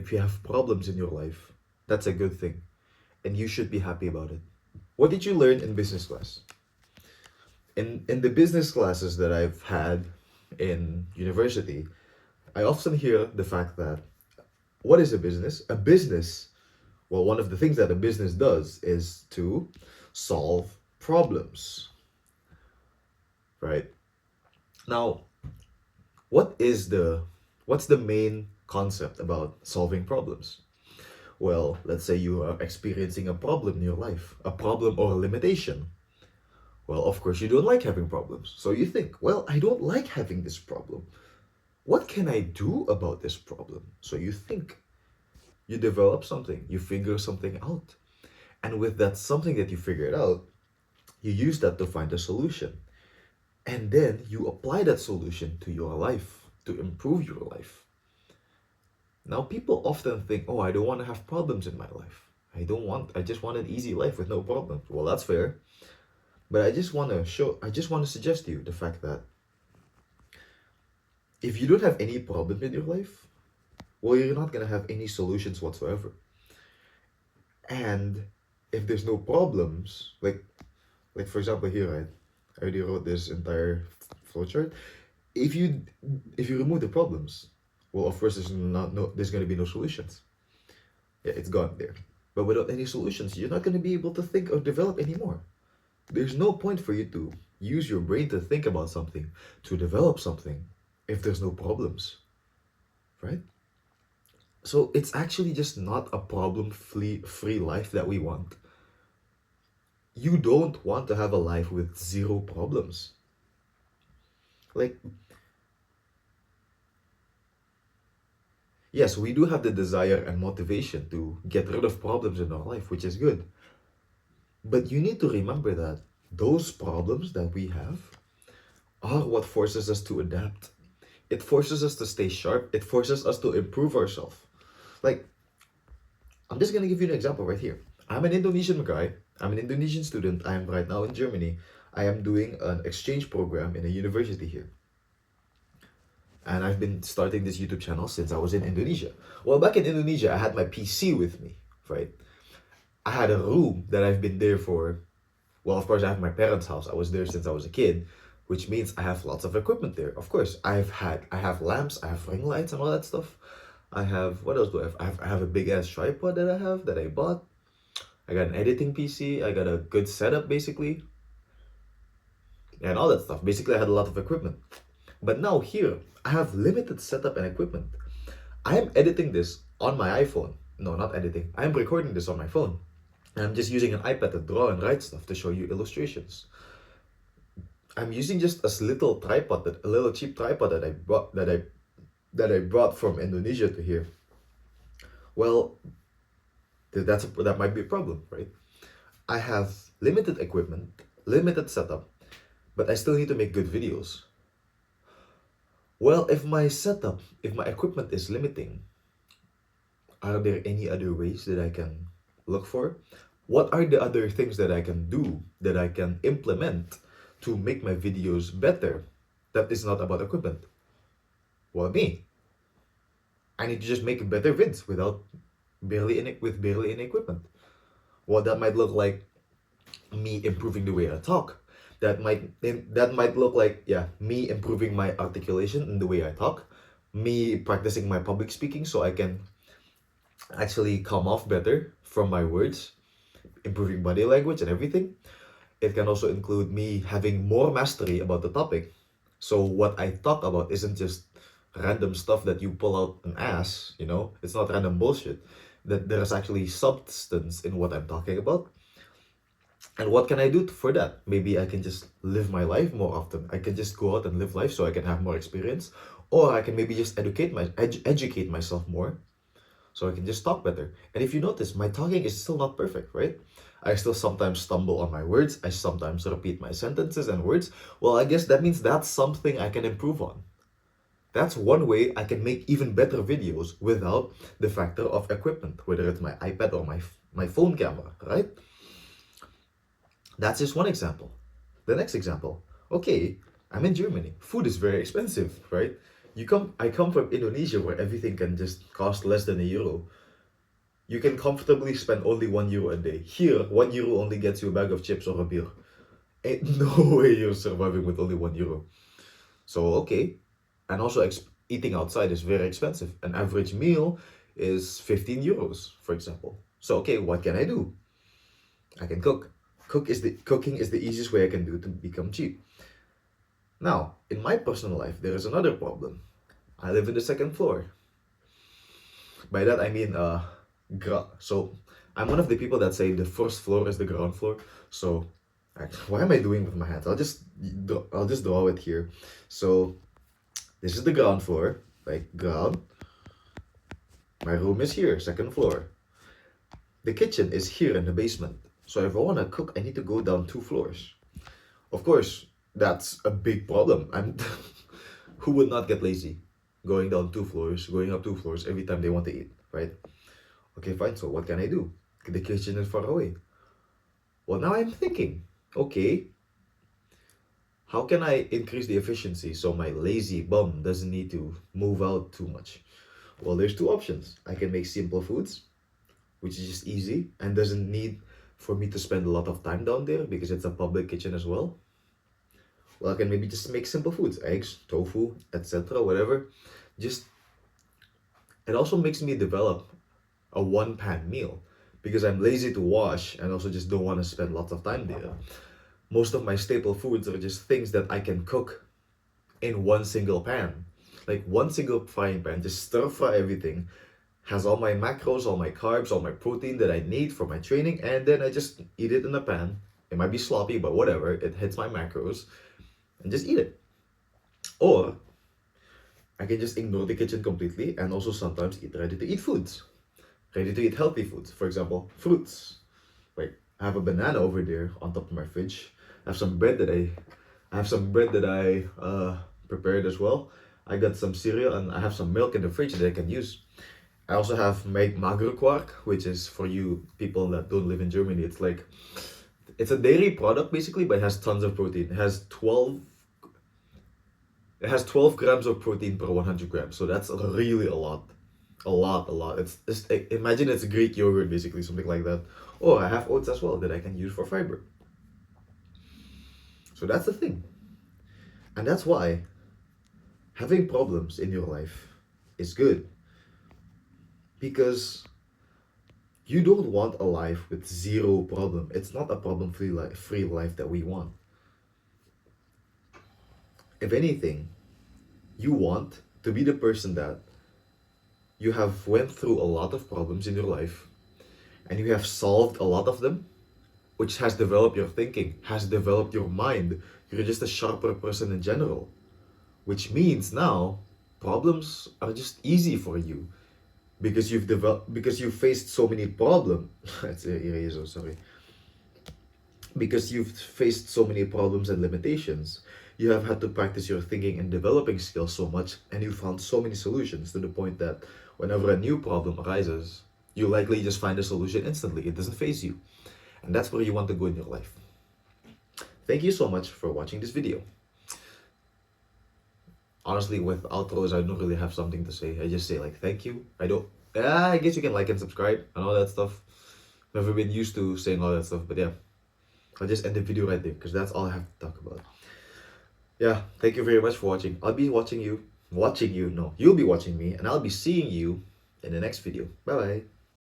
if you have problems in your life, that's a good thing. And you should be happy about it. What did you learn in business class? In the business classes that I've had in university, I often hear the fact that what is a business? A business, well, one of the things that a business does is to solve problems, right? Now, what is the what's the main concept about solving problems? Well, let's say you are experiencing a problem in your life, a problem or a limitation. Well, of course, you don't like having problems. So you think, well, I don't like having this problem. What can I do about this problem? So you think, you develop something, you figure something out. And with that something that you figured out, you use that to find a solution. And then you apply that solution to your life to improve your life. Now, people often think, oh, I don't want to have problems in my life. I just want an easy life with no problems. Well, that's fair. But I just want to suggest to you the fact that if you don't have any problem in your life, well, you're not going to have any solutions whatsoever. And if there's no problems, like for example here, I already wrote this entire flowchart. If you if you remove the problems, well, of course there's going to be no solutions. Yeah, it's gone there. But without any solutions, you're not going to be able to think or develop anymore. There's no point for you to use your brain to think about something, to develop something, if there's no problems, right? So it's actually just not a problem free life that we want. You don't want to have a life with zero problems. Like, yes, we do have the desire and motivation to get rid of problems in our life, which is good. But you need to remember that those problems that we have are what forces us to adapt. It forces us to stay sharp. It forces us to improve ourselves. Like, I'm just gonna give you an example right here. I'm an Indonesian guy. I'm an Indonesian student. I am right now in Germany. I am doing an exchange program in a university here. And I've been starting this YouTube channel since I was in Indonesia. Well, back in Indonesia, I had my PC with me, right? I had a room that I've been there for. Well, of course, I have my parents' house. I was there since I was a kid, which means I have lots of equipment there. Of course, I have lamps, I have ring lights and all that stuff. I have, what else do I have? I have a big ass tripod that I bought. I got an editing PC. I got a good setup basically, and all that stuff. Basically, I had a lot of equipment. But now here, I have limited setup and equipment. I am editing this on my iPhone. No, not editing. I am recording this on my phone. And I'm just using an iPad to draw and write stuff to show you illustrations. I'm using just a little tripod, a little cheap tripod that I brought from Indonesia to here. Well, that might be a problem, right? I have limited equipment, limited setup, but I still need to make good videos. Well, if my equipment is limiting, are there any other ways that I can look for? What are the other things that I can do, that I can implement to make my videos better? That is not about equipment. Well, me. I need to just make better vids with barely any equipment. Well, that might look like me improving the way I talk. That might look like, yeah, me improving my articulation in the way I talk, me practicing my public speaking so I can actually come off better from my words, improving body language and everything. It can also include me having more mastery about the topic. So what I talk about isn't just random stuff that you pull out an ass, It's not random bullshit. That there's actually substance in what I'm talking about. And what can I do for that? Maybe I can just live my life more often. I can just go out and live life so I can have more experience. Or I can maybe just educate myself more so I can just talk better. And if you notice, my talking is still not perfect, right? I still sometimes stumble on my words. I sometimes repeat my sentences and words. Well, I guess that means that's something I can improve on. That's one way I can make even better videos without the factor of equipment, whether it's my iPad or my phone camera, right? That's just one example. The next example, okay, I'm in Germany. Food is very expensive, right? I come from Indonesia where everything can just cost less than €1. You can comfortably spend only €1 a day. Here, €1 only gets you a bag of chips or a beer. Ain't no way you're surviving with only €1. So okay, and also eating outside is very expensive. An average meal is €15, for example. So okay, what can I do? I can cook. Cooking is the easiest way I can do to become cheap. Now, in my personal life, there is another problem. I live in the second floor. By that I mean so I'm one of the people that say the first floor is the ground floor. So why am I doing with my hands? I'll just draw it here. So this is the ground floor, like ground. My room is here, second floor. The kitchen is here in the basement. So if I want to cook, I need to go down 2 floors. Of course, that's a big problem. Who would not get lazy? Going down 2 floors, going up 2 floors every time they want to eat, right? Okay, fine. So what can I do? The kitchen is far away. Well, now I'm thinking, okay, how can I increase the efficiency so my lazy bum doesn't need to move out too much? Well, there's 2 options. I can make simple foods, which is just easy and doesn't need for me to spend a lot of time down there because it's a public kitchen as well. Well, I can maybe just make simple foods, eggs, tofu, etc., whatever. Just it also makes me develop a one-pan meal because I'm lazy to wash and also just don't want to spend lots of time there. Most of my staple foods are just things that I can cook in one single pan. Like one single frying pan, just stir fry everything, has all my macros, all my carbs, all my protein that I need for my training, and then I just eat it in a pan. It might be sloppy, but whatever, it hits my macros, and just eat it. Or I can just ignore the kitchen completely and also sometimes eat ready to eat foods. Ready to eat healthy foods. For example, fruits. Like I have a banana over there on top of my fridge. I have some bread that I prepared as well. I got some cereal and I have some milk in the fridge that I can use. I also have made magerquark, which is for you people that don't live in Germany. It's a dairy product basically, but it has tons of protein. It has 12 grams of protein per 100 grams, so that's really a lot. A lot, a lot. It's just imagine it's Greek yogurt, basically, something like that. Or I have oats as well that I can use for fiber. So that's the thing. And that's why having problems in your life is good. Because you don't want a life with zero problem. It's not a free life that we want. If anything, you want to be the person that you have went through a lot of problems in your life and you have solved a lot of them, which has developed your thinking, has developed your mind. You're just a sharper person in general, which means now problems are just easy for you because you've faced so many problems. It's eraser, sorry. Because you've faced so many problems and limitations, you have had to practice your thinking and developing skills so much, and you found so many solutions to the point that whenever a new problem arises, you likely just find a solution instantly. It doesn't faze you. And that's where you want to go in your life. Thank you so much for watching this video. Honestly, with outros, I don't really have something to say. I just say like, thank you. I guess you can like and subscribe and all that stuff. Never been used to saying all that stuff, but yeah. I'll just end the video right there because that's all I have to talk about. Yeah, thank you very much for watching. I'll be watching you. No, you'll be watching me and I'll be seeing you in the next video. Bye bye.